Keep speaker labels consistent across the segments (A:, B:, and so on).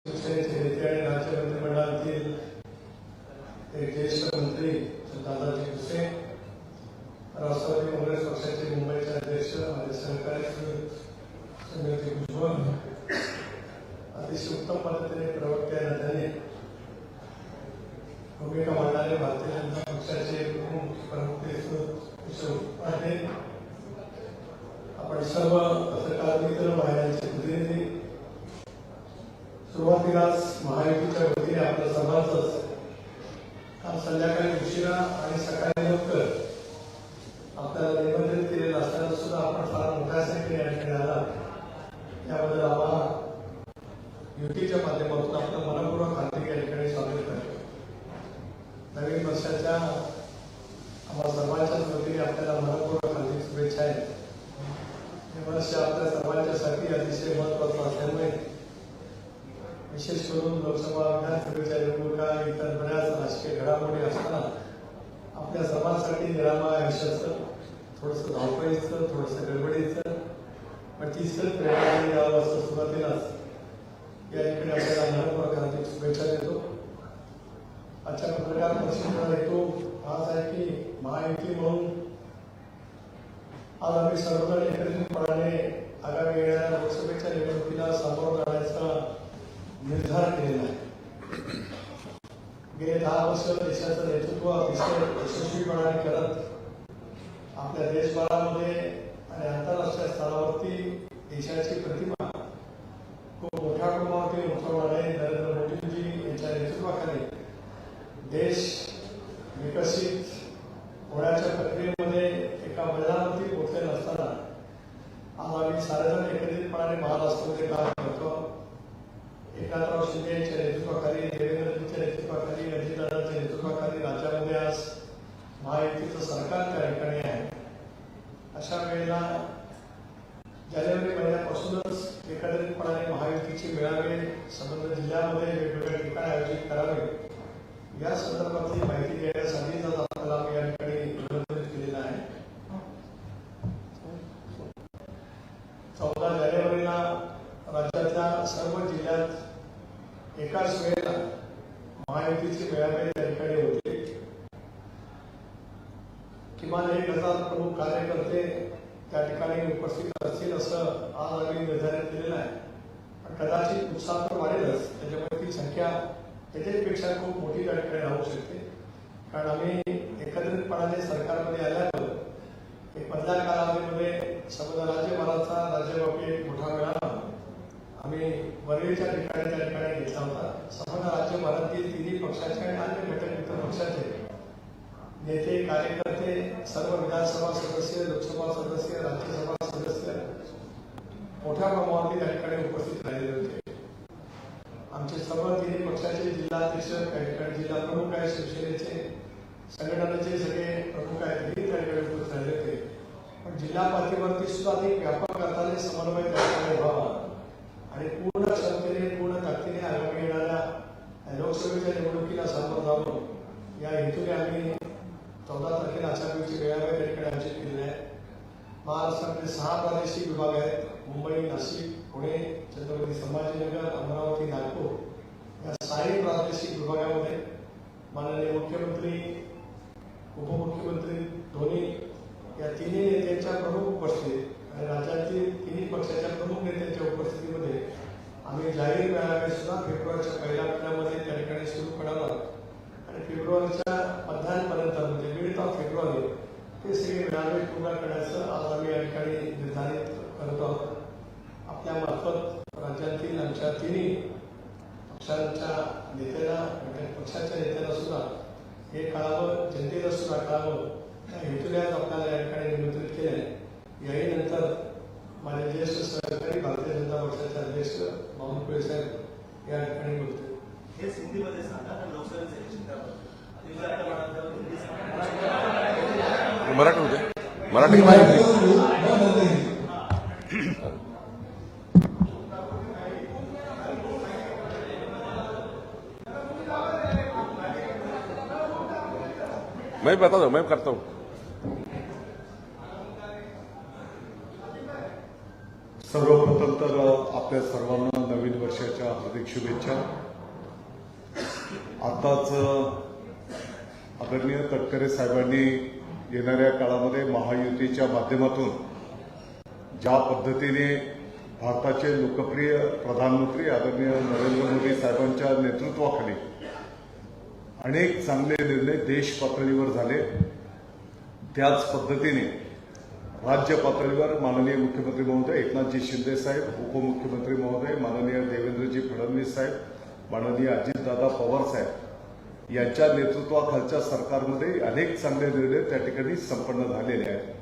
A: शिवसेनेचे नेते आणि राज्य मंत्रिमंडळातील एक ज्येष्ठ मंत्री दादाजी भुसे, राष्ट्रवादी काँग्रेस पक्षाचे मुंबईचे अध्यक्ष माझे सहकारी सुनील भुजबळ, अतिशय उत्तम पद्धतीने प्रवक्ते नात्याने भूमिका मांडणारे भारतीय जनता पक्षाचे प्रमुख उपाध्ये, आपण सर्व पत्रकार मित्र बाहेरचे प्रतिनिधी, सुरुवातीलाच महायुतीच्या वतीने आपल्या सर्वांच काल संध्याकाळी उशिरा आणि सकाळी लवकर आपल्याला निमंत्रित केलेलं असताना सुद्धा आपण फार मोठ्या संख्येने या ठिकाणी आला, त्याबद्दल आम्हाला युतीच्या माध्यमातून आपलं मनपूर्वक हार्दिक या ठिकाणी स्वागत करतो. नवीन वर्षाच्या आम्हाला सर्वांच्याच वतीने आपल्याला मनपूर्वक हार्दिक शुभेच्छा आहेत. हे वर्ष आपल्या सर्वांच्यासाठी अतिशय महत्त्वाचं असल्यामुळे विशेष करून लोकसभा विधानसभेच्या निवडणुका इतर बऱ्याच राजकीय घडामोडी असताना आपल्या सर्वांसाठी निरामय आयुष्याचं थोडंसं धावपळीचं थोडंसं गडबडीचं पण तीच प्रेरणा यावं असं सुरुवातीलाच या ठिकाणी आपल्याला मनपूर्वक हार्दिक शुभेच्छा देतो. आजच्या पत्रकार परिषदेचा हेतू हाच आहे की महायुती म्हणून आज आम्ही सर्वजण एकत्रितपणाने आगामी येणाऱ्या लोकसभेच्या निवडणुकीला सामोरं जाण्याचा निर्धार केलेला आहे. गेले 10 वर्ष देशाचं नेतृत्व अतिशय यशस्वीपणाने करत आपल्या देशभरामध्ये आणि आंतरराष्ट्रीय स्तरावरती देशाची प्रतिमा खूप मोठ्या प्रमाणावरती उंचावणारे नरेंद्र मोदींजी यांच्या नेतृत्वाखाली देश विकसित होण्याच्या प्रक्रियेमध्ये एका मैदानावरती पोहोचलेला असताना आज आम्ही सारेजण एकत्रितपणाने महाराष्ट्रामध्ये काम करतो. एकनाथराव शिंदे यांच्या नेतृत्वाखाली, देवेंद्रजींच्या नेतृत्वाखाली, अजितदादांच्या नेतृत्वाखाली राज्यामध्ये आज महायुतीचं सरकार त्या ठिकाणी आहे. अशा वेळेला जानेवारी महिन्यापासूनच एकत्रितपणाने महायुतीचे मेळावे संबंधित जिल्ह्यामध्ये वेगवेगळ्या ठिकाणी आयोजित करावे या संदर्भातली माहिती देण्यासाठी आपल्याला आम्ही या ठिकाणी निमंत्रित केलेलं आहे. 14 जानेवारीला राज्यातल्या सर्व जिल्ह्यात एकाच वेळेला महायुतीचे मेळावे त्या ठिकाणी होते. किमान 1000 प्रमुख कार्यकर्ते त्या ठिकाणी उपस्थित असतील असं आज आम्ही निर्धारित केलेलं आहे. पण कदाचित उत्साह तर वाढेलच, त्याच्यामुळे ती संख्या त्याच्यापेक्षा खूप मोठी त्या ठिकाणी राहू शकते. कारण आम्ही एकत्रितपणाने सरकारमध्ये आल्यावर एक मधल्या कालावधीमध्ये समजा राज्यभराचा राज्यव्यापी एक मोठा मेळावा आम्ही वरळीच्या ठिकाणी त्या ठिकाणी घेतला होता. समजा राज्यभरातील तिन्ही पक्षाचे आणि अन्य घटक मित्र पक्षाचे नेते कार्यकर्ते, सर्व विधानसभा सदस्य, लोकसभा सदस्य, राज्यसभा सदस्य मोठ्या प्रमाणावरती त्या ठिकाणी उपस्थित राहिलेले होते. आमचे सर्व तिन्ही पक्षाचे जिल्हाध्यक्ष, त्या ठिकाणी जिल्हा प्रमुख आहेत, शिवसेनेचे संघटनेचे सगळे प्रमुख आहेत, हे त्या ठिकाणी उपस्थित राहिले होते. पण जिल्हा पातळीवरती सुद्धा एक व्यापक अर्थाने समन्वय त्या ठिकाणी व्हावा आणि पूर्ण क्षमतेने पूर्ण ताकदीने आगामी येणाऱ्या लोकसभेच्या निवडणुकीला सामोरं जावं या हेतूने आम्ही 14 तारखेला आचारविधी मेळावे त्या ठिकाणी आयोजित केलेले आहे. महाराष्ट्रामध्ये 6 प्रादेशिक विभाग आहेत. मुंबई, नाशिक, पुणे, छत्रपती संभाजीनगर, अमरावती, नागपूर या 6 प्रादेशिक विभागामध्ये माननीय मुख्यमंत्री, उपमुख्यमंत्री दोन्ही या तिन्ही नेत्यांच्या प्रमुख उपस्थितीत आणि राज्यातील तिन्ही पक्षाच्या प्रमुख नेत्यांच्या उपस्थितीमध्ये आम्ही जाहीर मेळावे सुद्धा फेब्रुवारीच्या पहिल्या आठवड्यामध्ये त्या ठिकाणी सुरू करणार आणि फेब्रुवारीच्या मध्यापर्यंत म्हणजे मिड ऑफ फेब्रुवारी ते सगळे मेळावे पूर्ण करण्याचं आज आम्ही या ठिकाणी निर्धारित करत आहोत. आपल्या मार्फत राज्यातील आमच्या तिन्ही पक्षांच्या नेत्यांना, पक्षाच्या नेत्यांना सुद्धा हे कळावं, जनतेला सुद्धा कळावं या हेतूने आज आपल्याला या ठिकाणी निमंत्रित केले आहे. याहीनंतर माझे ज्येष्ठ सहकारी भारतीय जनता पक्षाचे अध्यक्ष बावनकुळे साहेब या ठिकाणी बोलते. हे हिंदीमध्ये सांगा, लोकसभेचे
B: मराठी होते, मराठी माहिती मैं बता दो, मैं करता हूँ.
C: सर्वप्रथम तर आपल्या सर्वांना नवीन वर्ष वर्षाच्या हार्दिक शुभेच्छा. आताच आदरणीय तटकरे साहेबांनी येणाऱ्या काळामध्ये महायुतीच्या माध्यमातून ज्या पद्धतीने भारताचे लोकप्रिय प्रधानमंत्री आदरणीय नरेंद्र मोदी साहेबांच्या नेतृत्वाखाली अनेक चांगले निर्णय देश पातळीवर झाले, त्याच पद्धतीने राज्य पातळीवर माननीय मुख्यमंत्री महोदय एकनाथजी शिंदे साहेब, उपमुख्यमंत्री महोदय माननीय देवेंद्रजी फडणवीस साहेब, माननीय अजितदादा पवार साहेब यांच्या नेतृत्वाखालच्या सरकारमध्ये अनेक चांगले निर्णय त्या ठिकाणी संपन्न झालेले आहेत.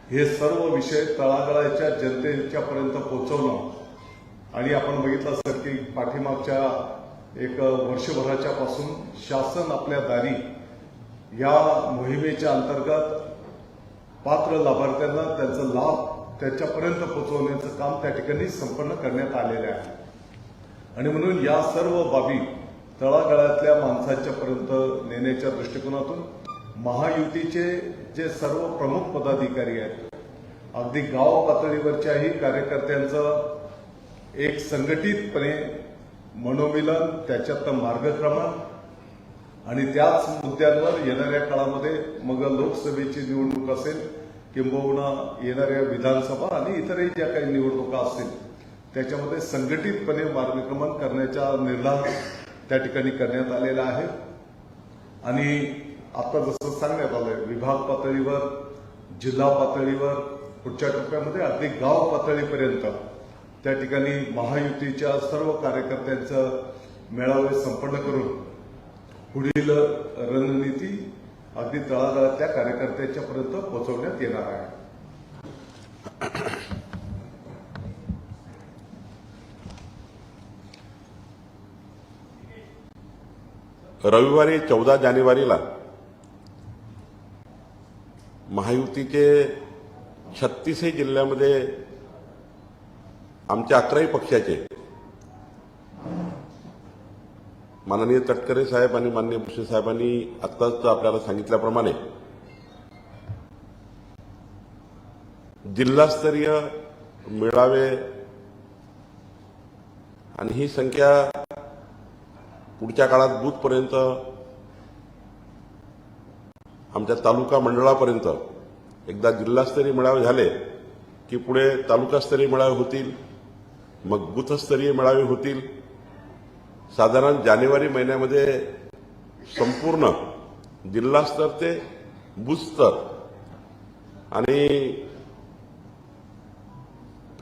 C: हे सर्व विषय तळागाळाच्या जनतेच्यापर्यंत पोहोचवणं आणि आपण बघितलं असेल की पाठीमागच्या एक वर्षभराच्या पासून शासन आपल्या दारी या मोहिमेच्या अंतर्गत पात्र लाभार्थ्यांना त्यांचा लाभ त्याच्यापर्यंत पोहोचवण्याचं काम त्या ठिकाणी संपन्न करण्यात आलेलं आहे. आणि म्हणून या सर्व बाबी तळागाळातल्या माणसांच्या पर्यंत नेण्याच्या दृष्टिकोनातून महायुतीचे जे सर्व प्रमुख पदाधिकारी आहेत, अगदी गाव पातळीवरच्याही कार्यकर्त्यांचं एक संघटितपणे मनोमिलन, त्याच्यातलं मार्गक्रमण आणि त्याच मुद्द्यांवर येणाऱ्या काळामध्ये मग लोकसभेची निवडणूक असेल किंबहुना येणाऱ्या विधानसभा आणि इतरही ज्या काही निवडणुका असतील त्याच्यामध्ये संघटितपणे मार्गक्रमण करण्याचा निर्धार त्या ठिकाणी करण्यात आलेला आहे. आणि आता जसं सांगण्यात आलंय, विभाग पातळीवर, जिल्हा पातळीवर, पुढच्या टप्प्यामध्ये अगदी गाव पातळीपर्यंत त्या ठिकाणी महायुतीच्या सर्व कार्यकर्त्यांचं मेळावे संपन्न करून पुढील रणनीती अगदी तळागाळातल्या कार्यकर्त्यांच्या पर्यंत पोहोचवण्यात येणार आहे.
B: रविवारी 14 जानेवारीला महायुतीचे 36 जिल्ह्यामध्ये आमच्या 11 पक्षाचे माननीय तटकरे साहेब आणि माननीय भुसे साहेबांनी आत्ताच आपल्याला सांगितल्याप्रमाणे जिल्हास्तरीय मेळावे आणि ही संख्या पुढच्या काळात बूथपर्यंत आमच्या तालुका मंडळापर्यंत एकदा जिल्हास्तरीय मेळावे झाले की पुढे तालुकास्तरीय मेळावे होतील, मग बूथस्तरीय मेळावे होतील. साधारण जानेवारी महिन्यामध्ये संपूर्ण जिल्हास्तर ते बूथस्तर आणि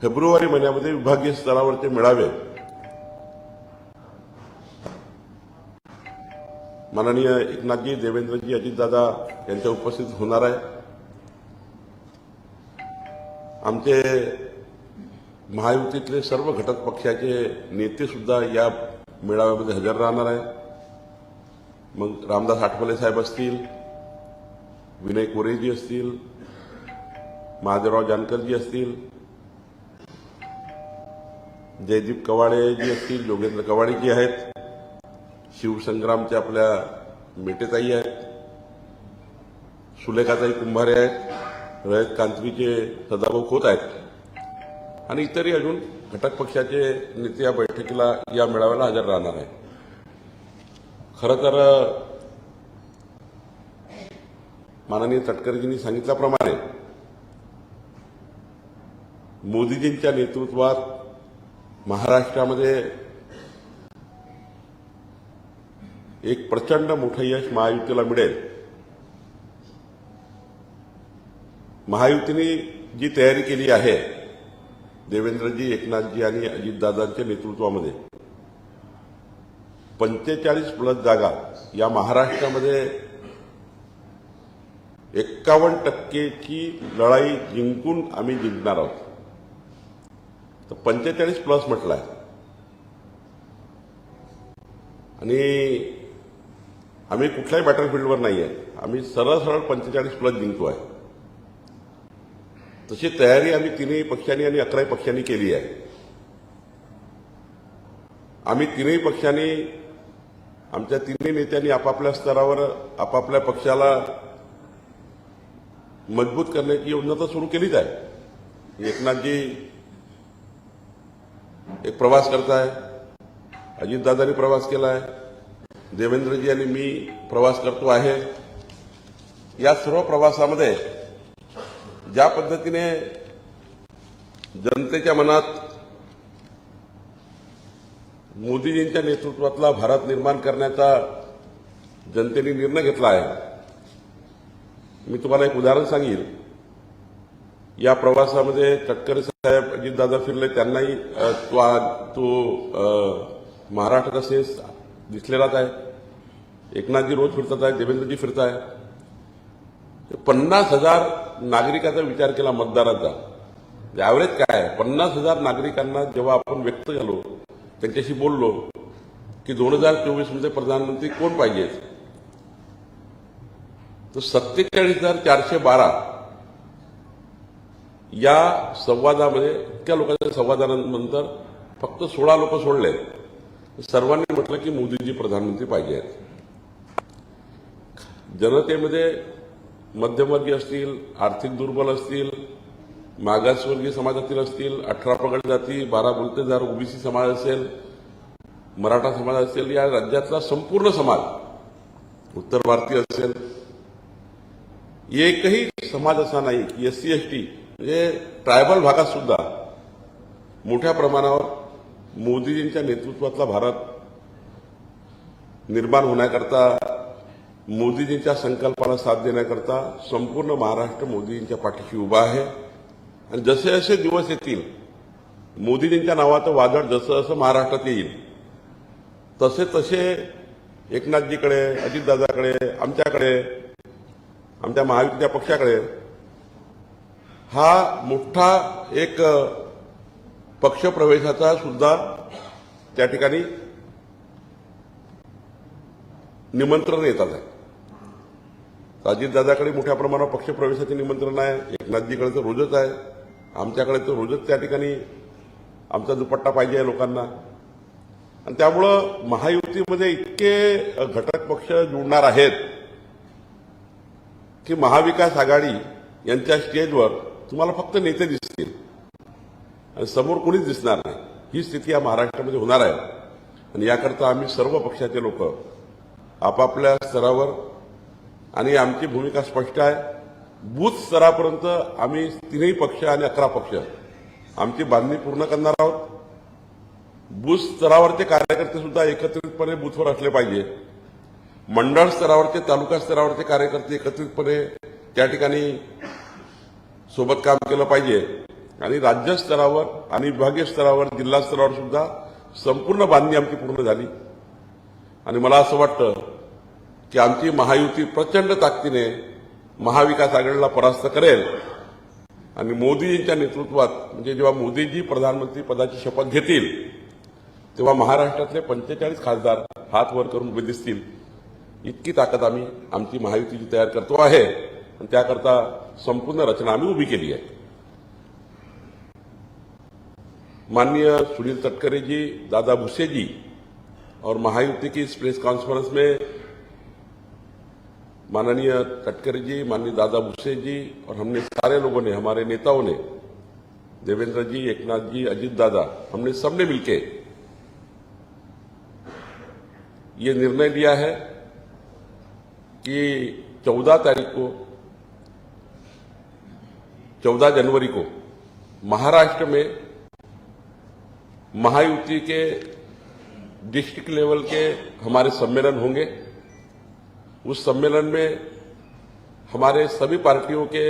B: फेब्रुवारी महिन्यामध्ये विभागीय स्तरावरचे मेळावे माननीय एकनाथजी, देवेंद्रजी, अजितदादा यांच्या उपस्थित होणार आहे. आमचे महायुतीतले सर्व घटक पक्षाचे नेते सुद्धा या मेळाव्यामध्ये हजर राहणार आहे. मग रामदास आठवले साहेब असतील, विनय कोरेजी असतील, महादेवराव जानकरजी असतील, जयदीप कवाडेजी असतील, योगेंद्र कवाडेजी आहेत, शिवसंग्रामच्या आपल्या मेटेताई आहेत, सुलेखाताई कुंभारे आहेत, रयत कांतवीचे सदाभाऊ खोत आहेत आणि इतरही अजून घटक पक्षाचे नेते या बैठकीला, या मेळाव्याला हजर राहणार आहे. खरं तर माननीय तटकरेजींनी सांगितल्याप्रमाणे मोदीजींच्या नेतृत्वात महाराष्ट्रामध्ये एक प्रचंड मोठं यश महायुतीला मिळेल. महायुतीने जी तयारी केली आहे देवेंद्रजी, एकनाथजी आणि अजितदादांच्या नेतृत्वामध्ये 45+ जागा या महाराष्ट्रामध्ये 51% लढाई जिंकून आम्ही जिंकणार आहोत. तर 45+ म्हटलं आहे आणि आम्ही कुठल्याही बॅटलफील्डवर नाही आहे, आम्ही सरळ 45+ जिंकतो आहे. तशी तयारी आम्ही तिन्ही पक्षांनी आणि 11 पक्षांनी केली आहे. आम्ही तिन्ही पक्षांनी, आमच्या तिन्ही नेत्यांनी आपापल्या स्तरावर आपापल्या पक्षाला मजबूत करण्याची योजना तर सुरू केलीच आहे. एकनाथजी एक प्रवास करताय, अजितदादांनी प्रवास केला आहे, देवेंद्रजी आणि मी प्रवास करतो आहे. या सर्व प्रवासामध्ये ज्या पद्धतीने जनतेच्या मनात मोदीजींच्या नेतृत्वातला भारत निर्माण करण्याचा जनतेने निर्णय घेतला आहे. मी तुम्हाला एक उदाहरण सांगेन. या प्रवासामध्ये तटकरे साहेब, अजितदादा फिरले, त्यांनाही तो महाराष्ट्रात असे दिसलेलाच आहे. एकनाथजी रोज फिरतात आहे, देवेंद्रजी फिरत आहे. 50,000 नागरिकांचा विचार केला, मतदारांचा ॲव्हरेज काय आहे. 50,000 नागरिकांना जेव्हा आपण व्यक्त झालो, त्यांच्याशी बोललो की 2024 मध्ये प्रधानमंत्री कोण पाहिजे, तर 47,412 या संवादामध्ये, इतक्या लोकांच्या संवादानंतर फक्त 16 लोक सोडले. सर्वांनी म्हटलं की मोदीजी प्रधानमंत्री पाहिजे आहेत. जनतेमध्ये मध्यमवर्गीय असतील, आर्थिक दुर्बल असतील, मागासवर्गीय समाजातील असतील, 18 पगड जाती, 12 बोलतेदार ओबीसी समाज असेल, मराठा समाज असेल, या राज्यातला संपूर्ण समाज, उत्तर भारतीय असेल, एकही समाज असा नाही की एससी एसटी म्हणजे ट्रायबल भागात सुद्धा मोठ्या प्रमाणावर मोदीजींच्या नेतृत्वातला भारत निर्माण होण्याकरता, मोदीजींच्या संकल्पाला साथ देण्याकरता संपूर्ण महाराष्ट्र मोदीजींच्या पाठीशी उभा आहे. आणि जसे जसे दिवस येतील, मोदीजींच्या नावाचं वादळ जसं जसं महाराष्ट्रात येईल, तसे तसे एकनाथजीकडे, अजितदादाकडे, आमच्याकडे, आमच्या महायुतीच्या पक्षाकडे हा मोठा एक पक्षप्रवेशाचा सुद्धा त्या ठिकाणी निमंत्रण येतात आहे. अजितदादाकडे मोठ्या प्रमाणावर पक्षप्रवेशाचे निमंत्रण आहे, एकनाथजीकडे तर रोजच आहे, आमच्याकडे तर रोजच त्या ठिकाणी आमचा दुपट्टा पाहिजे आहे लोकांना. आणि त्यामुळं महायुतीमध्ये इतके घटक पक्ष जुळणार आहेत की महाविकास आघाडी यांच्या स्टेजवर तुम्हाला फक्त नेते दिसतील आणि समोर कोणीच दिसणार नाही. ही स्थिती या महाराष्ट्रामध्ये होणार आहे. आणि याकरता आम्ही सर्व पक्षाचे लोक आपापल्या स्तरावर, आणि आमची भूमिका स्पष्ट आहे, बूथ स्तरापर्यंत आम्ही 3ही पक्ष आणि 11 पक्ष आमची बांधणी पूर्ण करणार आहोत. बूथ स्तरावरचे कार्यकर्ते सुद्धा एकत्रितपणे बूथवर असले पाहिजे. मंडळ स्तरावरचे, तालुका स्तरावरचे कार्यकर्ते एकत्रितपणे त्या ठिकाणी सोबत काम केलं पाहिजे. आणि राज्य स्तरावर आणि विभागीय स्तरावर, जिल्हा स्तरावर सुद्धा संपूर्ण बांधणी आमची पूर्ण झाली. आणि मला असं वाटतं की आमची महायुती प्रचंड ताकदीने महाविकास आघाडीला परास्त करेल. आणि मोदीजींच्या नेतृत्वात, म्हणजे जेव्हा मोदीजी प्रधानमंत्री पदाची शपथ घेतील, तेव्हा महाराष्ट्रातले 45 खासदार हात वर करून उभे दिसतील. इतकी ताकद आम्ही आमची महायुतीची तयार करतो आहे. आणि त्याकरता संपूर्ण रचना आम्ही उभी केली आहे. माननीय सुनील तटकरे जी, दादा भुसे जी और महायुति की इस प्रेस कॉन्फ्रेंस में माननीय तटकरे जी, माननीय दादा भुसे जी और हमने सारे लोगों ने, हमारे नेताओं ने, देवेंद्र जी, एकनाथ जी, अजित दादा, हमने सबने मिलकर ये निर्णय लिया है कि 14 जनवरी को महाराष्ट्र में महायुति के डिस्ट्रिक्ट लेवल के हमारे सम्मेलन होंगे. उस सम्मेलन में हमारे सभी पार्टियों के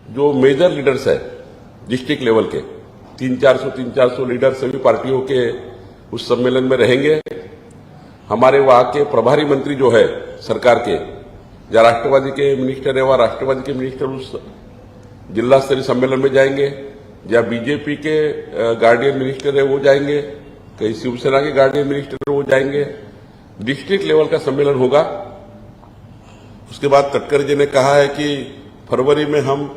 B: जो मेजर लीडर्स हैं डिस्ट्रिक्ट लेवल के, 300-400 लीडर सभी पार्टियों के उस सम्मेलन में रहेंगे. हमारे वहां के प्रभारी मंत्री जो है सरकार के, या राष्ट्रवादी के मिनिस्टर है, वह राष्ट्रवादी के मिनिस्टर उस जिला स्तरीय सम्मेलन में जाएंगे, या बीजेपी के गार्डियन मिनिस्टर है वो जाएंगे, कहीं शिवसेना के गार्डियन मिनिस्टर वो जाएंगे. डिस्ट्रिक्ट लेवल का सम्मेलन होगा. उसके बाद तटकरे जी ने कहा है कि फरवरी में हम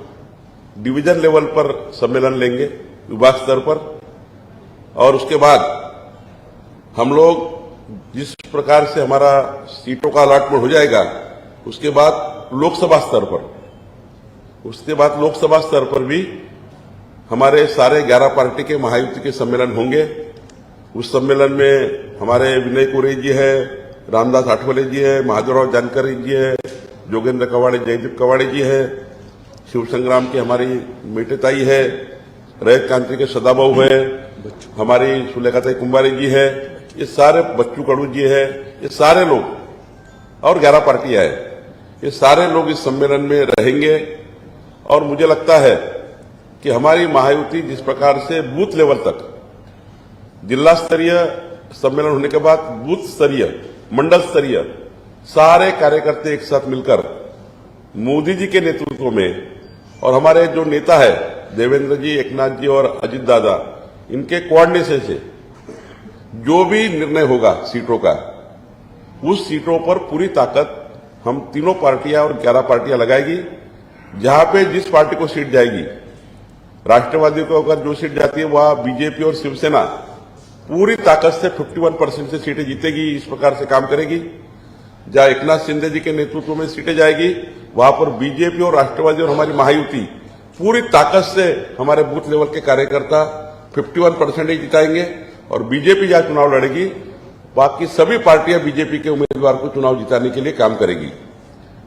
B: डिवीजन लेवल पर सम्मेलन लेंगे, विभाग स्तर पर. और उसके बाद हम लोग जिस प्रकार से हमारा सीटों का अलॉटमेंट हो जाएगा, उसके बाद लोकसभा स्तर पर भी हमारे सारे 11 पार्टी के महायुति के सम्मेलन होंगे। उस सम्मेलन में हमारे विनय कोरे जी है, रामदास आठवले जी है, महादेवराव जानकर जी है, जोगेंद्र कवाड़े, जयदीप कवाड़े जी है, शिव संग्राम की हमारी मेटेताई है, रैत क्रांति के सदाबाऊ है, हमारी सुलेखाताई कुंभारे जी है, ये सारे बच्चू कड़ू जी है, ये सारे लोग और 11 पार्टियां हैं, ये सारे लोग इस सम्मेलन में रहेंगे। और मुझे लगता है कि हमारी महायुति जिस प्रकार से बूथ लेवल तक जिला स्तरीय सम्मेलन होने के बाद बूथ स्तरीय, मंडल स्तरीय सारे कार्यकर्ता एक साथ मिलकर मोदी जी के नेतृत्व में और हमारे जो नेता है देवेंद्र जी, एकनाथ जी और अजित दादा, इनके कोऑर्डिनेशन से जो भी निर्णय होगा सीटों का, उस सीटों पर पूरी ताकत हम तीनों पार्टियां और 11 पार्टियां लगाएगी। जहां पे जिस पार्टी को सीट जाएगी, राष्ट्रवादी को अगर जो सीट जाती है वहां बीजेपी और शिवसेना पूरी ताकत से 51% से सीटें जीतेगी, इस प्रकार से काम करेगी। जहां एकनाथ शिंदे जी के नेतृत्व में सीटें जाएगी वहां पर बीजेपी और राष्ट्रवादी और हमारी महायुति पूरी ताकत से हमारे बूथ लेवल के कार्यकर्ता 51% ही जिताएंगे और बीजेपी जहां चुनाव लड़ेगी बाकी सभी पार्टियां बीजेपी के उम्मीदवार को चुनाव जिताने के लिए काम करेगी।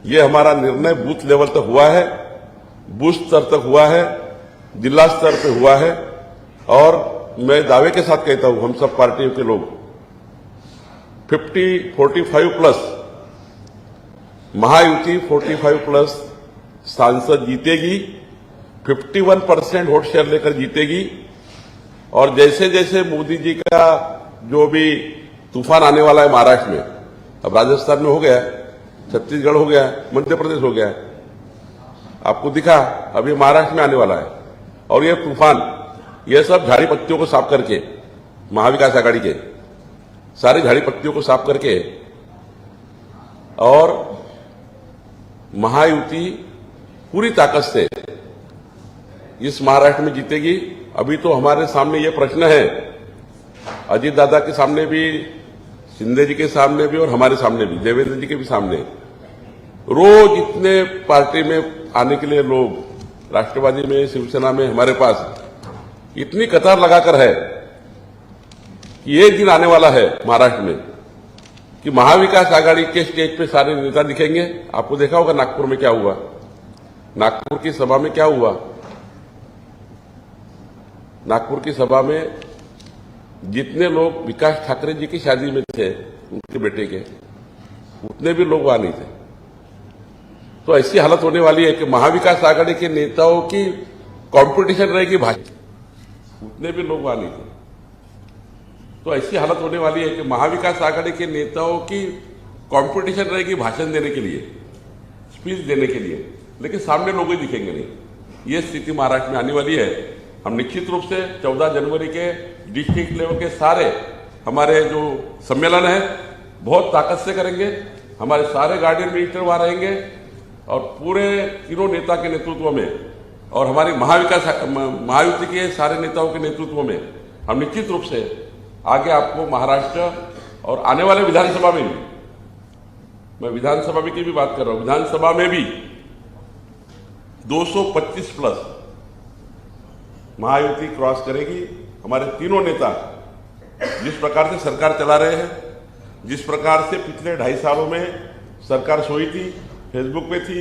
B: ये हमारा निर्णय बूथ लेवल तक हुआ है, बूथ स्तर तक हुआ है, जिला स्तर पर हुआ है और मैं दावे के साथ कहता हूं हम सब पार्टियों के लोग 45 प्लस महायुति 45 प्लस सांसद जीतेगी, 51% वोट शेयर लेकर जीतेगी। और जैसे जैसे मोदी जी का जो भी तूफान आने वाला है महाराष्ट्र में, अब राजस्थान में हो गया है, छत्तीसगढ़ हो गया है, मध्य प्रदेश हो गया है, आपको दिखा, अब ये महाराष्ट्र में आने वाला है। और ये तूफान, ये सब झाड़ी पत्तियों को साफ करके, महाविकास आघाड़ी के सारी झाड़ी पत्तियों को साफ करके और महायुति पूरी ताकत से इस महाराष्ट्र में जीतेगी। अभी तो हमारे सामने ये प्रश्न है, अजीत दादा के सामने भी, शिंदे जी के सामने भी और हमारे सामने भी, देवेंद्र जी के भी सामने, रोज इतने पार्टी में आने के लिए लोग, राष्ट्रवादी में, शिवसेना में हमारे पास इतनी कतार लगाकर है कि ये दिन आने वाला है महाराष्ट्र में कि महाविकास आघाड़ी के स्टेज पे सारे नेता दिखेंगे। आपको देखा होगा नागपुर में क्या हुआ, नागपुर की सभा में क्या हुआ, नागपुर की सभा में जितने लोग विकास ठाकरे जी की शादी में थे, उनके बेटे के, उतने भी लोग वहां नहीं थे। तो ऐसी हालत होने वाली है कि महाविकास आघाड़ी के नेताओं की कंपटीशन रहेगी भाजपा, उतने भी लोग वहां नहीं थे। तो ऐसी हालत होने वाली है कि महाविकास आघाड़ी के नेताओं की कंपटीशन रहेगी भाषण देने के लिए, स्पीच देने के लिए, लेकिन सामने लोग ही दिखेंगे नहीं। ये स्थिति महाराष्ट्र में आने वाली है। हम निश्चित रूप से 14 जनवरी के डिस्ट्रिक्ट लेवल के सारे हमारे जो सम्मेलन है बहुत ताकत से करेंगे। हमारे सारे गार्डियन मिनिस्टर वहां रहेंगे और पूरे तीनों नेता के नेतृत्व में और हमारी महायुति के सारे नेताओं के नेतृत्व में हम निश्चित रूप से आगे आपको महाराष्ट्र और आने वाले विधानसभा में भी, मैं विधानसभा की भी बात कर रहा हूं, विधानसभा में भी 225 प्लस महायुति क्रॉस करेगी। हमारे तीनों नेता जिस प्रकार से सरकार चला रहे हैं, जिस प्रकार से पिछले 2.5 सालों में सरकार सोई थी, फेसबुक पे थी,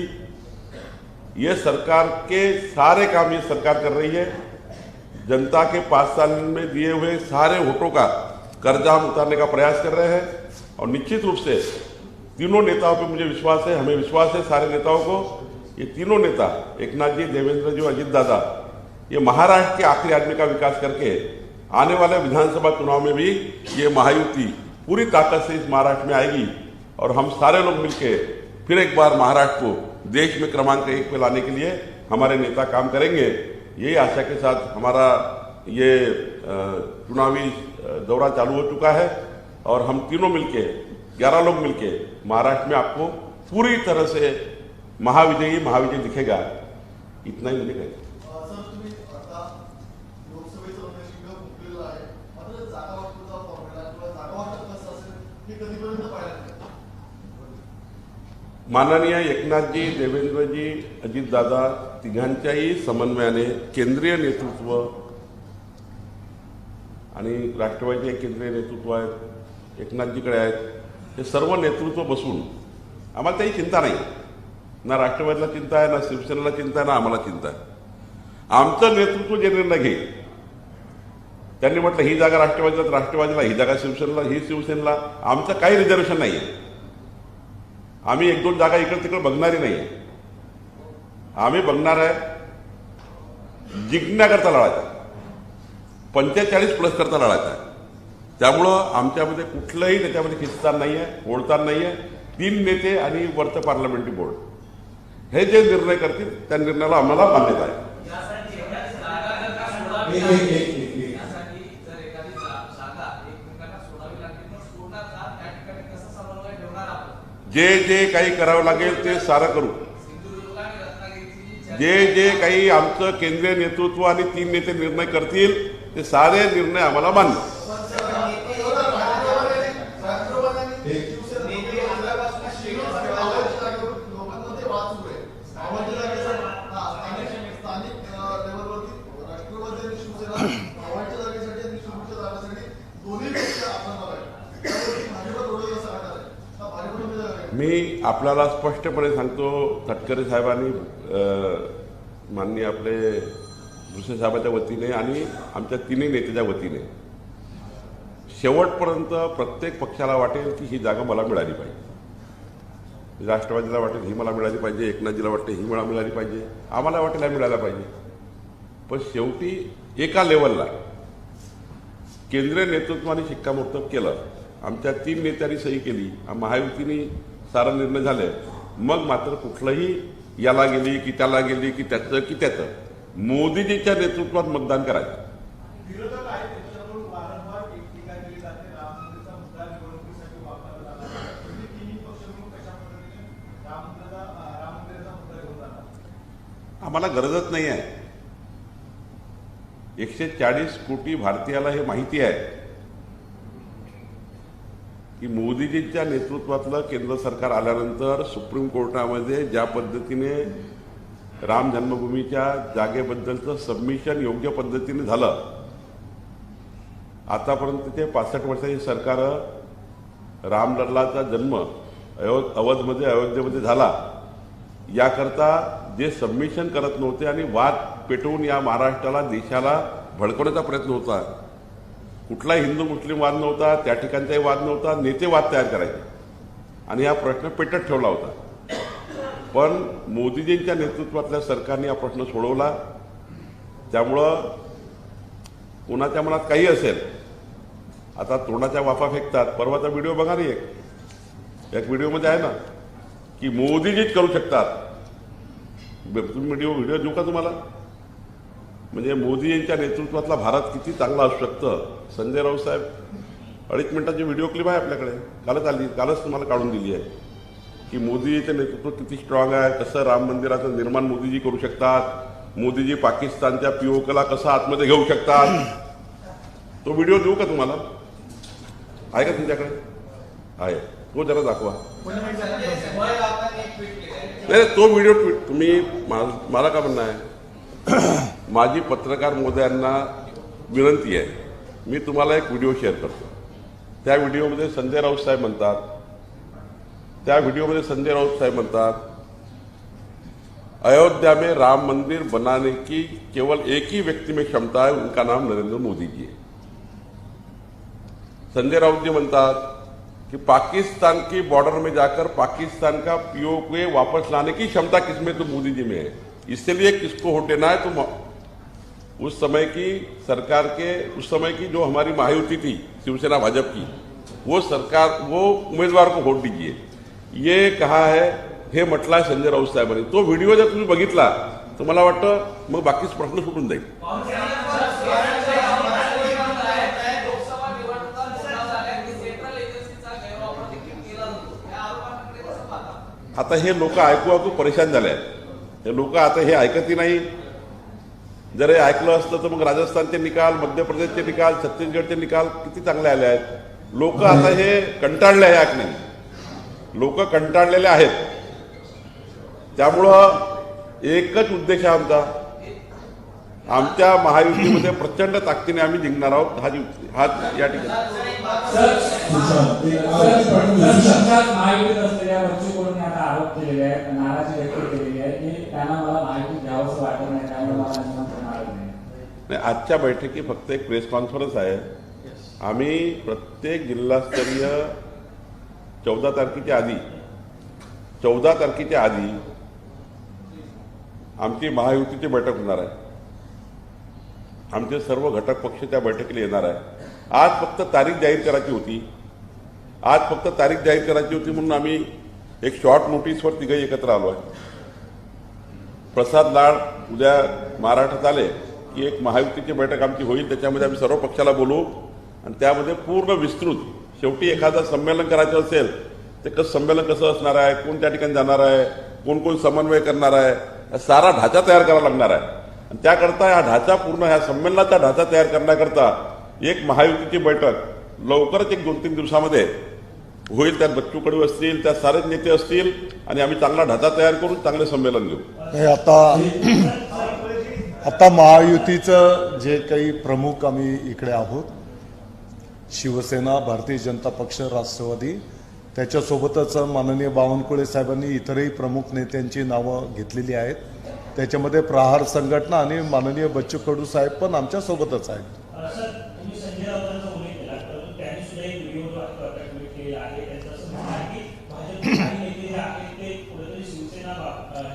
B: ये सरकार के सारे काम ये सरकार कर रही है। जनता के 5 साल में दिए हुए सारे वोटों का कर्जा हम उतारने का प्रयास कर रहे हैं और निश्चित रूप से तीनों नेताओं पे मुझे विश्वास है, हमें विश्वास है सारे नेताओं को, ये तीनों नेता एकनाथ जी, देवेंद्र जी, अजित दादा, ये महाराष्ट्र के आखिरी आदमी का विकास करके आने वाले विधानसभा चुनाव में भी ये महायुति पूरी ताकत से इस महाराष्ट्र में आएगी और हम सारे लोग मिलकर फिर एक बार महाराष्ट्र को देश में क्रमांक 1 पे लाने के लिए हमारे नेता काम करेंगे। यही आशा के साथ हमारा ये चुनावी दौरा चालू हो चुका है और हम तीनों मिलके 11 लोग मिलके महाराष्ट्र में आपको पूरी तरह से महाविजय दिखेगा। इतना ही मुझे कहना। माननीय एकनाथजी, देवेंद्रजी, अजितदादा तिघांच्याही समन्वयाने केंद्रीय नेतृत्व आणि राष्ट्रवादीचे केंद्रीय नेतृत्व आहेत, एकनाथजीकडे आहेत, हे सर्व नेतृत्व बसून आम्हाला काही चिंता नाही. ना राष्ट्रवादीला चिंता आहे, ना शिवसेनेला चिंता आहे, ना आम्हाला चिंता आहे. आमचं नेतृत्व जे निर्णय घेईल, त्यांनी म्हटलं ही जागा राष्ट्रवादीला तर राष्ट्रवादीला, ही जागा शिवसेनेला ही शिवसेनेला, आमचं काही रिझर्वेशन नाही आहे. आम्ही एक दोन जागा इकडे तिकडे बघणारी नाही आहे. आम्ही बघणार आहे जिंकण्याकरता लढायचा, 45+ करता लढायचा आहे. त्यामुळं आमच्यामध्ये कुठलंही त्याच्यामध्ये खिस्तान नाही आहे, ओढतान नाही आहे. 3 नेते आणि वरचं पार्लमेंटरी बोर्ड हे जे निर्णय करतील त्या निर्णयाला आम्हाला मान्यता आहे. जे जे काही करावं लागेल ते सारं करू. जे जे काही आमचं केंद्रीय नेतृत्व आणि 3 नेते निर्णय करतील ते सारे निर्णय आम्हाला मान्य. मी आपल्याला स्पष्टपणे सांगतो, तटकरे साहेबांनी माननीय आपले भुसे साहेबांच्या वतीने आणि आमच्या 3 नेत्याच्या वतीने शेवटपर्यंत प्रत्येक पक्षाला वाटेल की ही जागा मला मिळाली पाहिजे. राष्ट्रवादीला वाटेल ही मला मिळाली पाहिजे, एकनाथजीला वाटते ही मला मिळाली पाहिजे, आम्हाला वाटेल हा मिळायला पाहिजे. पण शेवटी एका लेवलला केंद्रीय नेतृत्वाने शिक्कामोर्तब केलं, आमच्या 3 नेत्यांनी सही केली, महायुतीने सारा निर्णय झाले. मग मात्र कुठलंही याला गेली की त्याला गेली की त्याचं की त्याचं, मोदीजीच्या नेतृत्वात मतदान करायचं. आम्हाला गरजच नाही आहे. 140 कोटी भारतीयाला हे माहिती आहे की मोदीजींच्या नेतृत्वातलं केंद्र सरकार आल्यानंतर सुप्रीम कोर्टामध्ये ज्या पद्धतीने राम जन्मभूमीच्या जागेबद्दलचं सबमिशन योग्य पद्धतीने झालं, आतापर्यंत ते 65 वर्षाची सरकार रामलल्लाचा जन्म अयोध्येमध्ये झाला याकरता जे सबमिशन करत नव्हते आणि वाद पेटवून या महाराष्ट्राला देशाला भडकवण्याचा प्रयत्न होता. कुठलाही हिंदू मुस्लिम वाद नव्हता, त्या ठिकाणचाही वाद नव्हता, नेते वाद तयार करायचे आणि हा प्रश्न पेटत ठेवला होता. पण मोदीजींच्या नेतृत्वातल्या सरकारने हा प्रश्न सोडवला. त्यामुळं कोणाच्या मनात काही असेल, आता तोंडाच्या वाफा फेकतात. परवाचा व्हिडिओ बघा रे, एक व्हिडिओमध्ये आहे ना की मोदीजीच करू शकतात. तुम्ही व्हिडिओ देऊ का तुम्हाला? म्हणजे मोदीजींच्या नेतृत्वातला भारत किती चांगला असू शकतं. संजय राऊत साहेब 2.5 मिनिटाची व्हिडिओ क्लिप आहे आपल्याकडे, कालच तुम्हाला काढून दिली आहे की मोदीजीचं नेतृत्व किती स्ट्रॉंग आहे, कसं राम मंदिराचं निर्माण मोदीजी करू शकतात, मोदीजी पाकिस्तानच्या पीओकेला कसं आतमध्ये घेऊ शकतात. तो व्हिडिओ देऊ का तुम्हाला? आहे का तुमच्याकडे? आहे, तो जरा दाखवा. नाही, तो व्हिडिओ तुम्ही मला का म्हणणं आहे, माझी पत्रकार महोदयांना विनंती आहे, मी तुम्हाला एक व्हिडिओ शेअर करतो. त्या व्हिडिओमध्ये संजय राऊत साहेब म्हणतात, अयोध्या में राम मंदिर बनाने की केवल एक ही व्यक्ति में क्षमता है, उनका नाम नरेंद्र मोदी जी है. संजय राउत जी म्हणतात कि पाकिस्तान की बॉर्डर में जाकर पाकिस्तान का पीओके वापस लाने की क्षमता किसमें? तो मोदी जी में है. इसलिए किसको वोट देना है? तो उस समय की सरकार के, उस समय की जो हमारी महायुति थी शिवसेना भाजप की, वो सरकार, वो उमेदवार को वोट दीजिए, ये कहा है, हे म्हटलं आहे संजय राऊत साहेबांनी. तो व्हिडिओ जर तुम्ही बघितला तर मला वाटतं मग बाकीच प्रश्न सुटून जाईल. आता हे लोक ऐकू परेशान झाले आहेत. हे लोक आता हे ऐकतही नाही. जर हे ऐकलं असतं तर मग राजस्थानचे निकाल, मध्य प्रदेशचे निकाल, छत्तीसगडचे निकाल किती चांगले आले आहेत. लोक आता हे कंटाळले आहे ऐकणे. लोक कंटाळलेले आहेत. त्यामुळं एकच उद्देश आहे आमच्या महायुतीमध्ये प्रचंड ताकदीने आम्ही जिंकणार आहोत हा या ठिकाणी
D: महायुतीत असलेल्या बच्चूकडून आता आरोप केलेले आहेत, नाराजी व्यक्त केलेली आहे की त्यांना मला माहिती घ्यावंसं वाटत नाही, त्यामुळे मला निमंत्रण आलं नाही.
B: आजच्या बैठकी फक्त एक प्रेस कॉन्फरन्स आहे. आम्ही प्रत्येक जिल्हास्तरीय 14 तारखेच्या आधी आमची महायुतीची बैठक होणार आहे. आमचे सर्व घटक पक्ष त्या बैठकीला येणार आहे. आज फक्त तारीख जाहीर करायची होती म्हणून आम्ही एक शॉर्ट नोटीसवर तिघही एकत्र आलो आहे. प्रसाद लाड उद्या महाराष्ट्रात आले की एक महायुतीची बैठक आमची होईल, त्याच्यामध्ये आम्ही सर्व पक्षाला बोलवू आणि त्यामध्ये पूर्ण विस्तृत शेवटी एखादं संमेलन करायचं असेल ते संमेलन कसं असणार आहे, कोण त्या ठिकाणी जाणार आहे, कोण कोण समन्वय करणार आहे, सारा ढाचा तयार करावा लागणार आहे. आणि त्याकरता ह्या संमेलनाचा ढाचा तयार करण्याकरता एक महायुतीची बैठक लवकरच 1-2-3 दिवसामध्ये होईल. त्यात बच्चू कडू असतील, त्यात सारेच नेते असतील आणि आम्ही चांगला ढाचा तयार करून चांगले संमेलन घेऊ.
C: आता महायुतीचं जे काही प्रमुख आम्ही इकडे आहोत, शिवसेना, भारतीय जनता पक्ष, राष्ट्रवादी, त्याच्यासोबतच माननीय बावनकुळे साहेबांनी इतरही प्रमुख नेत्यांची नावं घेतलेली आहेत. त्याच्यामध्ये प्रहार संघटना आणि माननीय बच्चू कडू साहेब पण आमच्या सोबतच आहेत.
D: तुम्ही संजय राऊतांचा उल्लेख केला, परंतु त्यांनी सुद्धा एक व्हिडिओ ट्विट केलेला आहे. त्यांचं असं म्हणणं आहे की भाजपचे काही नेते जे आहेत ते कुठेतरी शिवसेना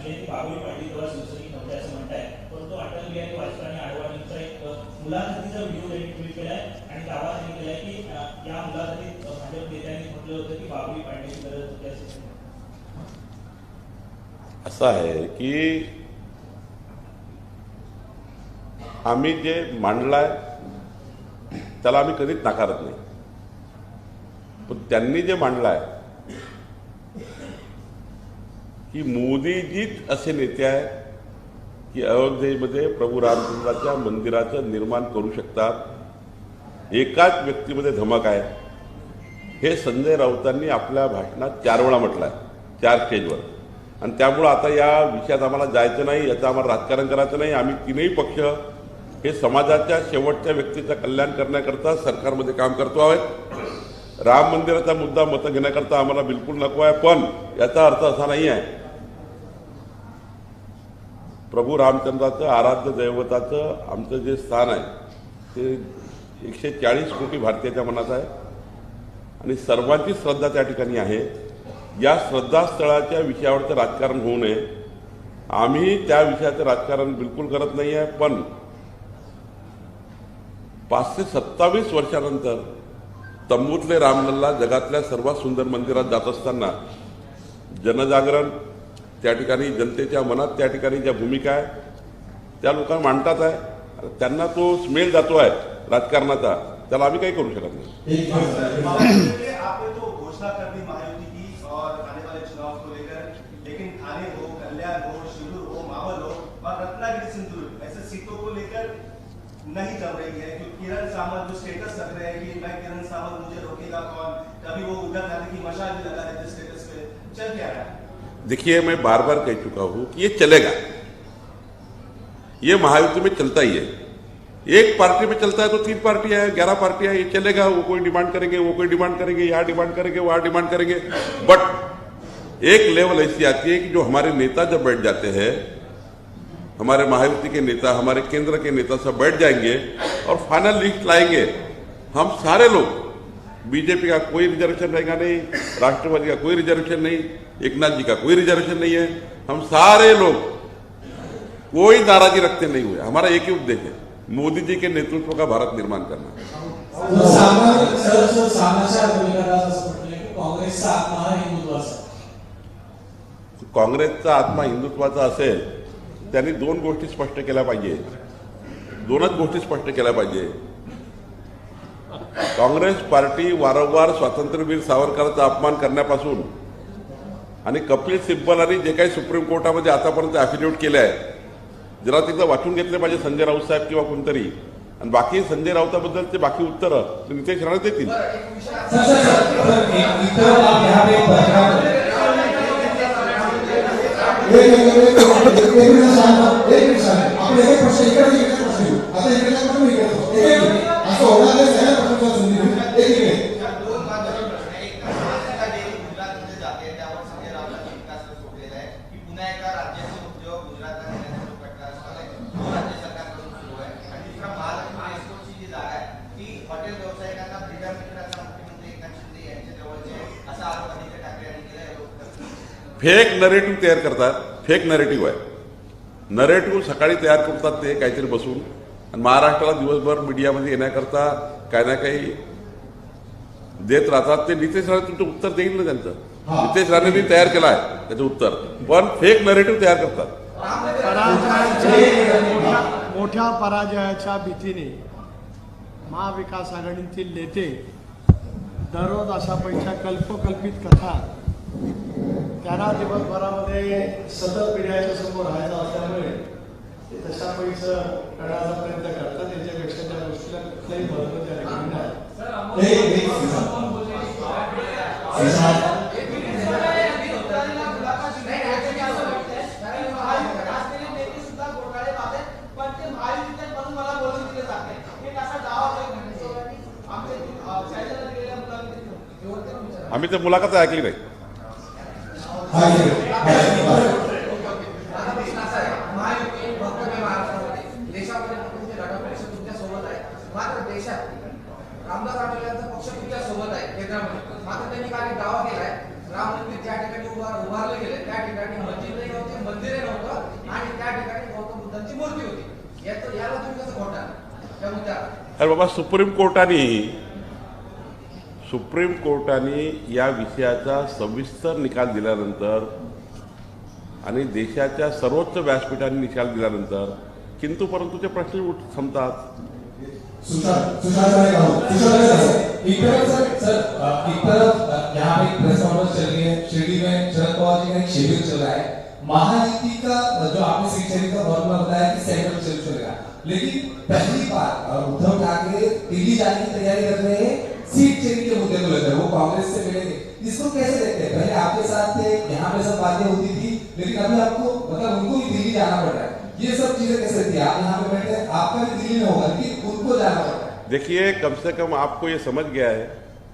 D: जयंती बाबळी पाडली तेव्हा शिवसैनिक नव्हते असं म्हणताय. परंतु अटल बिहारी वाजपेयी आणि आडवाणींचा एक मुलाखतीचा व्हिडिओ त्यांनी ट्विट केलाय आणि दावा त्यांनी केलाय की या मुलाखतीत भाजप नेत्यांनी म्हटलं होतं की बाबळी पाडण्याची गरज होती.
B: असं आहे की आम्ही जे मांडलाय त्याला आम्ही कधीच नाकारत नाही, पण त्यांनी जे मांडलाय की मोदीजीच असे नेते आहे की अयोध्येमध्ये प्रभू रामचंद्राच्या मंदिराचं निर्माण करू शकतात, एकाच व्यक्तीमध्ये धमक आहे, हे संजय राऊतांनी आपल्या भाषणात 4 वेळा म्हटलं आहे, 4 स्टेजवर. आणि त्यामुळं आता या विषयात आम्हाला जायचं नाही, याचं आम्हाला राजकारण करायचं नाही. आम्ही तीनही पक्ष हे समाजाच्या शेवटच्या व्यक्तीचं कल्याण करण्याकरता सरकारमध्ये काम करतो आहोत. राम मंदिराचा मुद्दा मतं घेण्याकरता आम्हाला बिलकुल नको आहे, पण याचा अर्थ असा नाही आहे प्रभू रामचंद्राचं आराध्य दैवताचं आमचं जे स्थान आहे ते 140 कोटी भारतीयाच्या मनात आहे आणि सर्वांची श्रद्धा त्या ठिकाणी आहे. या श्रद्धास्थळाच्या विषयावरचं राजकारण होऊ नये. आम्ही त्या विषयाचं राजकारण बिलकुल करत नाही आहे, पण 527 वर्षानंतर तंबूतले रामलल्ला जगातल्या सर्वात सुंदर मंदिरात जात असताना जनजागरण त्या ठिकाणी जनतेच्या मनात त्या ठिकाणी ज्या भूमिका आहे त्या लोकांना मांडतात आहे, त्यांना तो स्मेल जातो आहे राजकारणाचा, त्याला आम्ही काही करू शकत नाही.
E: आपने तो घोषणा कर दी महायुति की और आने वाले चुनाव को लेकर, लेकिन थाने हो, कल्याण हो, शिरूर हो, मावल हो और रत्नागिरी सिंधुदुर्ग ऐसे सीटों को लेकर नहीं जम रही है. क्योंकि किरण सामंत जो स्टेटस रख रहे हैं कि मैं किरण सामंत मुझे रोकेगा कौन, कभी वो उद्धव गांधी की मशाल भी लगा देते स्टेटस पे, चल क्या रहा है?
B: देखिए, मैं बार बार कह चुका हूं कि ये चलेगा, ये महायुति में चलता ही है. एक पार्टी में चलता है तो 3 पार्टियां हैं, 11 पार्टियां हैं, ये चलेगा. वो कोई डिमांड करेंगे, वो कोई डिमांड करेंगे, यहाँ डिमांड करेंगे, वहां डिमांड करेंगे. बट एक लेवल ऐसी आती है कि जो हमारे नेता जब बैठ जाते हैं, हमारे महायुति के नेता, हमारे केंद्र के नेता सब बैठ जाएंगे और फाइनल लिस्ट लाएंगे. हम सारे लोग, बीजेपी का कोई रिजर्वेशन रहेगा नहीं, राष्ट्रवादी का कोई रिजर्वेशन नहीं, एकनाथ जी का कोई रिजर्वेशन नहीं है, हम सारे लोग कोई नाराजी रखते नहीं हुए. हमारा एक ही उद्देश्य है, मोदी जी के नेतृत्व का भारत निर्माण करना. काँग्रेसचा आत्मा हिंदुत्वाचा असेल त्यांनी 2 गोष्टी स्पष्ट केल्या पाहिजे, 2च गोष्टी स्पष्ट केल्या पाहिजे. काँग्रेस पार्टी वारंवार स्वातंत्र्यवीर सावरकरांचा अपमान करण्यापासून आणि कपिल सिब्बल आणि जे काही सुप्रीम कोर्टामध्ये आतापर्यंत ॲफिडेव्हिट केले आहे, जरा तिथं वाचून घेतले पाहिजे संजय राऊत साहेब किंवा कोणतरी. आणि बाकी संजय राऊताबद्दल ते बाकी उत्तरं नितेश राणे देतील.
F: एक
E: दोन महत्त्वाचे प्रश्न आहे. एक महाराष्ट्राला डेली गुजरातमध्ये जाते त्यावर संजय राऊतांनी टीकास्त्र सोडलेलं आहे की पुन्हा एकदा राज्याचे मुद्दे गुजरातला नेण्याचा जो कट्टा असणार आहे तो राज्य सरकारकडून सुरू आहे. आणि दुसरा महालक्ष्मी एस्कोटची जी जागा आहे ती हॉटेल व्यावसायिकांना फ्रीडम मित्राचा मुख्यमंत्री एकनाथ शिंदे यांच्या जवळचे आहे असा आरोप आदित्य ठाकरे यांनी केला आहे.
B: फेक नरेटिव्ह तयार करतात. फेक नरेटिव्ह आहे. नरेटिव्ह सकाळी तयार करतात ते काहीतरी बसून आणि महाराष्ट्राला दिवसभर मीडियामध्ये येण्याकरता काही ना काही देत राहतात. ते नितेश राणे तुमचं उत्तर देईल ना त्यांचं. नितेश राणेंनी तयार केलं आहे त्याचं उत्तर, पण फेक नरेटिव्ह तयार करतात.
A: मोठ्या पराजयाच्या भीतीने महाविकास आघाडीतील नेते दररोज अशा पैशा कल्पकल्पित कथा त्यांना दिवसभरामध्ये सतत पिढ्याच्या समोर राहायचं असल्यामुळे ते तशा पैसा करण्याचा प्रयत्न करतात. त्याच्यापेक्षा त्या गोष्टीला कुठलाही महत्व त्या ठिकाणी नाही.
B: आम्ही तर मुलाखत ऐकली नाही.
F: मात्र देशात रामदास आठवले यांचा पक्ष तुमच्या सोबत आहे केंद्रामध्ये. मात्र त्यांनी काही दावा केलाय राम मंदिर ज्या ठिकाणी उभारले गेले त्या ठिकाणी मस्जिदही नव्हते, मंदिरही नव्हतं आणि त्या ठिकाणी गौतम बुद्धांची मूर्ती होती. याला तुम्ही कसं खोटा त्या मुद्द्यावर?
B: अरे बाबा, सुप्रीम कोर्टाने या विषयाचा सविस्तर निकाल दिल्यानंतर आणि देशाच्या सर्वोच्च व्यासपीठाने निकाल दिल्यानंतर किंतु परंतुचे प्रश्न थांबतात.
G: एक तरफ यहाँ पे प्रेस कॉन्फ्रेंस चल रही है, शिरडी में शरद पवार जी का एक शिविर चल रहा है. महायुति का जो आपने सीट शेयरिंग का फॉर्मूला बताया कि सेंट्रल शेयर चलेगा, लेकिन पहली बार उद्धव ठाकरे दिल्ली जाने की तैयारी कर रहे हैं सीट शेयरिंग के मुद्दे को लेकर. वो कांग्रेस से मिलेंगे, इसको कैसे देखते हैं? पहले आपके साथ थे, यहाँ पे सब बातें होती थी, लेकिन अभी आपको मतलब उनको ही दिल्ली जाना पड़ रहा है. ये सब चीजें कैसे रहती है? आप यहाँ पे बैठे, आपका भी दिल्ली में होगा लेकिन उनको जाना पड़ रहा है.
B: देखिए, कम से कम आपको ये समझ गया है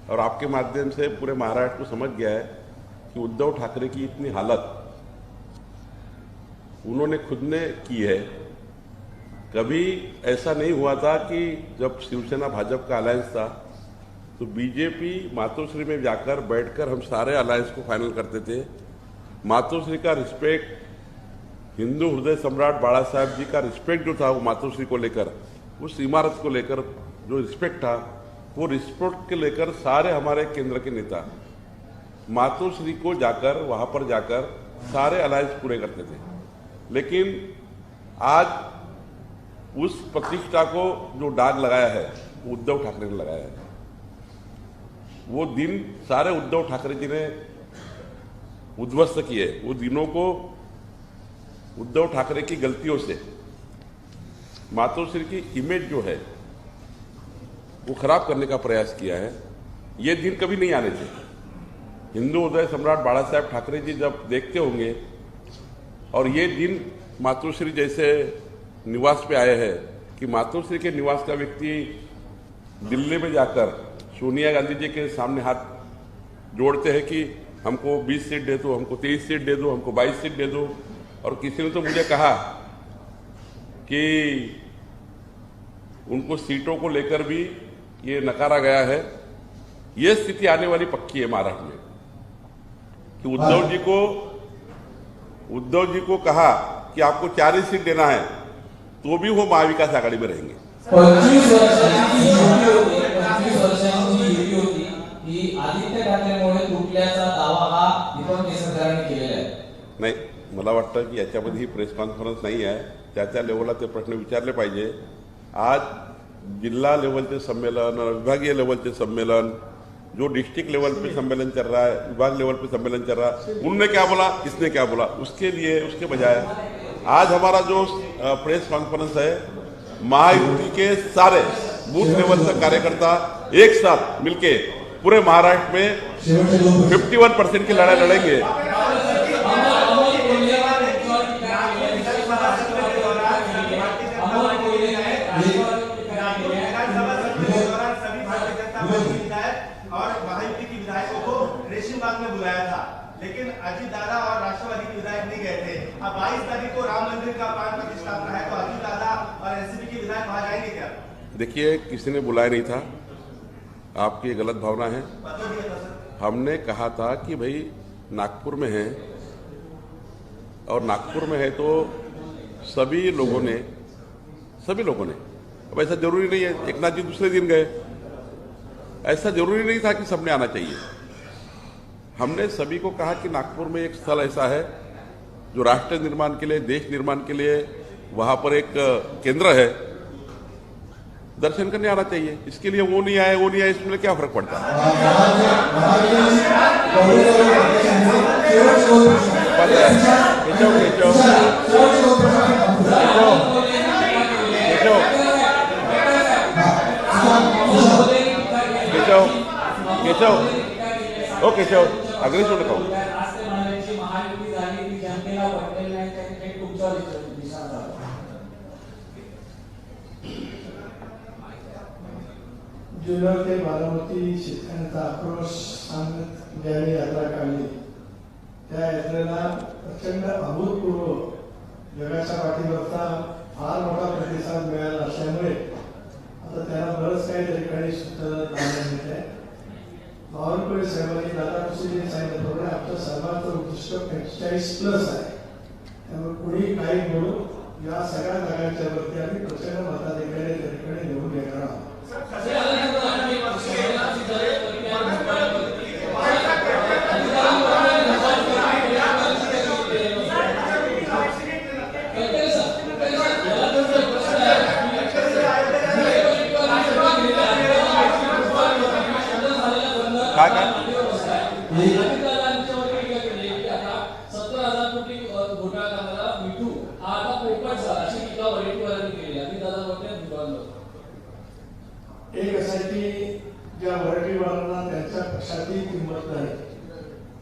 B: और आपके माध्यम से पूरे महाराष्ट्र को समझ गया है कि उद्धव ठाकरे की इतनी हालत उन्होंने खुद ने की है. कभी ऐसा नहीं हुआ था कि जब शिवसेना भाजपा का अलायंस था तो बीजेपी मातोश्री में जाकर बैठकर हम सारे अलायंस को फाइनल करते थे. मातोश्री का रिस्पेक्ट, हिंदू हृदय सम्राट बाला साहब जी का रिस्पेक्ट जो था वो मातोश्री को लेकर, उस इमारत को लेकर जो रिस्पेक्ट था, वो रिस्पेक्ट के लेकर सारे हमारे केंद्र के नेता मातोश्री को जाकर वहां पर जाकर सारे अलायंस पूरे करते थे. लेकिन आज उस प्रतिष्ठा को जो दाग लगाया है वो उद्धव ठाकरे ने लगाया है. वो दिन सारे उद्धव ठाकरे जी ने उद्ध्वस्त किए. वो दिनों को उद्धव ठाकरे की गलतियों से मातोश्री की इमेज जो है वो खराब करने का प्रयास किया है. ये दिन कभी नहीं आने थे. हिंदू हृदय सम्राट बाला साहब ठाकरे जी जब देखते होंगे और ये दिन मातोश्री जैसे निवास पे आए हैं कि मातोश्री के निवास का व्यक्ति दिल्ली में जाकर सोनिया गांधी जी के सामने हाथ जोड़ते हैं कि हमको 20 सीट दे दो, हमको 23 सीट दे दो, हमको 22 सीट दे दो. और किसी ने तो मुझे कहा कि उनको सीटों को लेकर भी ये नकारा गया है. ये स्थिति आने वाली पक्की है महाराष्ट्र में कि उद्धव जी को कहा कि आपको 4 ही सीट देना है तो भी वो महाविकास आघाड़ी में रहेंगे.
G: 25 वर्षांची युती होती ही आदित्य ठाकरेंमुळे तुटल्याचा दावा हा दीपक केसरकरांनी केलेला आहे.
B: नाही, मला वाटतं की याच्यामध्ये ही प्रेस कॉन्फरन्स नाही आहे. त्या लेवलला ते प्रश्न विचारले पाहिजे. आज जिला लेवल के सम्मेलन और विभागीय लेवल के सम्मेलन, जो डिस्ट्रिक्ट लेवल पे सम्मेलन चल रहा है, विभाग लेवल पे सम्मेलन चल रहा है, उनने क्या बोला, इसने क्या बोला, उसके लिए उसके बजाय आज हमारा जो प्रेस कॉन्फ्रेंस है, महायुति के सारे बूथ लेवल से कार्यकर्ता एक साथ मिलके पूरे महाराष्ट्र में 51% की लड़ाई लड़ेंगे.
E: की विधायकों को रेशम बाग में बुलाया था, लेकिन अजीत दादा और राष्ट्रवादी के विधायक नहीं गए थे। अब 22 तारीख को राम मंदिर का प्राण प्रतिष्ठापना है, तो अजीत दादा और एनसीपी के विधायक वहां जाएंगे क्या?
B: देखिए, किसी ने बुलाया नहीं था, आपकी गलत भावना है।
E: पता दिया था सर।
B: हमने कहा था कि भाई नागपुर में है, और नागपुर में है तो सभी लोगों ने अब ऐसा जरूरी नहीं है एक नाथ जी दूसरे दिन गए, ऐसा जरूरी नहीं था कि सबने आना चाहिए। हमने सभी को कहा कि नागपुर में एक स्थल ऐसा है जो राष्ट्र निर्माण के लिए, देश निर्माण के लिए वहां पर एक केंद्र है, दर्शन करने आना चाहिए। इसके लिए वो नहीं आए इसमें क्या फर्क पड़ता है? केशव अग्रेस नका
A: जुन्नर ते बारामती शेतकऱ्यांचा आक्रोश सांगत ज्यावेळी यात्रा काढली, त्या यात्रेला प्रचंड अभूतपूर्व जगाच्या पाठीवरचा फार मोठा प्रतिसाद मिळाला असल्यामुळे आता त्याला बरंच काही तरी काही सूचना मिळत आहे. बावनकुळे साहेबांनी दादाजी सांगितल्याप्रमाणे आमच्या सर्वांचं उद्दिष्ट 45+ आहे. त्यामुळे कुणी काही बोलू, या सगळ्या जागांच्या वरती आम्ही प्रचंड मताधिकारी त्या ठिकाणी निवडून येणार आहोत. एक असं आहे की ज्या वराठीवारांना त्यांच्या पक्षाची किंमत नाही,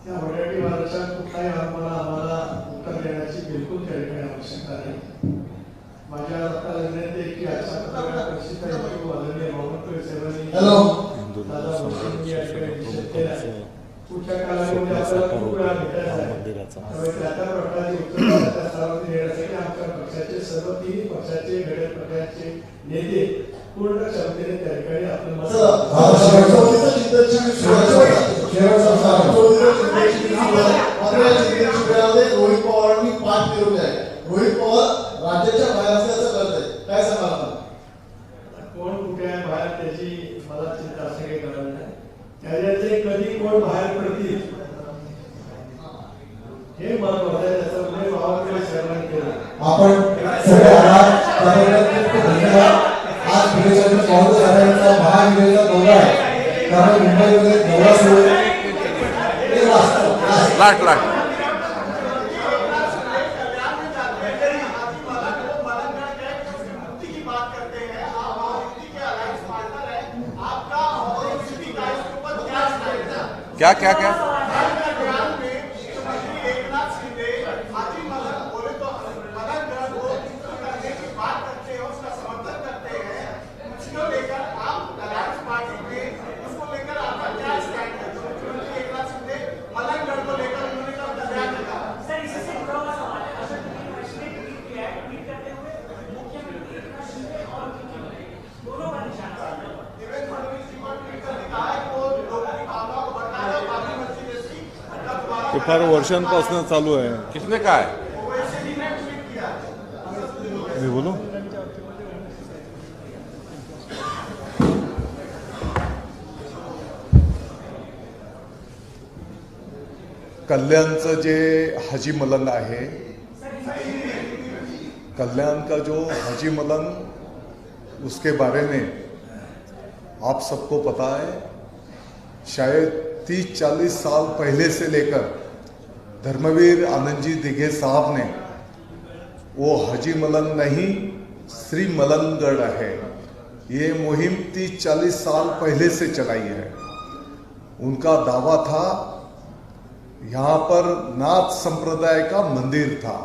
A: त्या वराठीवाराच्या कुठल्याही आम्हाला उत्तर देण्याची बिलकुल त्या ठिकाणी आवश्यकता नाही. माझ्या आता विनंती आहे की आजच्या पत्रकार परिषदेचा आदरणीय बावनकुळे साहेबांनी दादा भोसलेंनी या ठिकाणी निषेध केला आहे. पुढच्या कालावधीमध्ये आपल्याला खूप वेळा भेटायचा आहे, त्यामुळे त्या प्रकारची उत्तर त्या स्तरावरती येण्यासाठी आमच्या पक्षाचे सर्व 3 पक्षाचे घटक पक्षाचे नेते पूर्ण क्षमतेने त्या ठिकाणी आपलं मत
H: रोहित पवारांनी पाठ फिरवली आहे. रोहित पवार राज्याच्या बाहेर असल्याचं करत आहे, काय सांगाल?
A: कोण कुठे आहे बाहेर त्याची मला चिंता असं काही करायला नाही. त्याच्यातले कधी कोण बाहेर पडतील हे महत्वाचं आहे. त्याच्यामुळे बावनकुळे साहेबांनी केलं.
H: आपण सगळे धन्यवाद. आज महाविद्यालयाचा दौरा आहे, त्यामुळे मुंबईमध्ये दौरा सुरू आहे.
B: लाट क्या
C: ते फार वर्षांपासून चालू आहे.
B: किसने कहा है?
C: मी बोलू? कल्याणचं जे हाजी मलन आहे, कल्याण का जो हाजी मलन, उसके बारे में आप सबको पता है. शायद 30-40 साल पहले से लेकर धर्मवीर आनंद जी दिघे साहब ने वो हाजी मलन नहीं श्री मलनगढ़ है, ये मुहिम 30-40 साल पहले से चलाई है. उनका दावा था यहाँ पर नाथ संप्रदाय का मंदिर था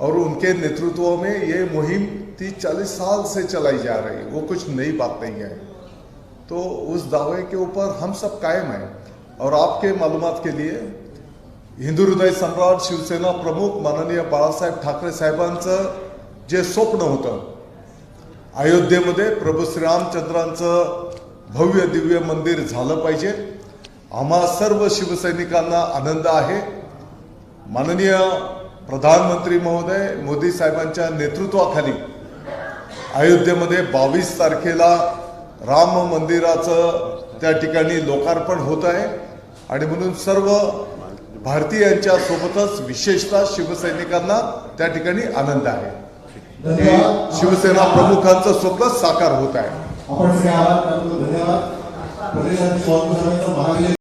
C: और उनके नेतृत्व में ये मुहिम 30-40 साल से चलाई जा रही है. वो कुछ नई बात नहीं है. तो उस दावे के ऊपर हम सब कायम हैं। और आपके मालूमात के लिए हिंदू हृदय सम्राट शिवसेना प्रमुख माननीय बाळासाहेब ठाकरे साहेबांचं जे स्वप्न होतं, अयोध्येमध्ये प्रभू श्रीरामचंद्रांचं भव्य दिव्य मंदिर झालं पाहिजे, आम्हा सर्व शिवसैनिकांना आनंद आहे। माननीय प्रधानमंत्री महोदय मोदी साहेबांच्या नेतृत्वाखाली अयोध्येमध्ये 22 तारखेला राम मंदिराचं त्या ठिकाणी लोकार्पण होत आहे आणि म्हणून सर्व भारतीयांच्या सोबतच विशेषतः शिवसैनिकांना त्या ठिकाणी आनंद आहे।
H: धन्यवाद।
C: शिवसेना प्रमुखांचं स्वप्न साकार होत आहे।
H: आपण सगळे आभार मानतो। धन्यवाद। प्रदेशाध्यक्ष वाळूंज साहेबांचा महाविजय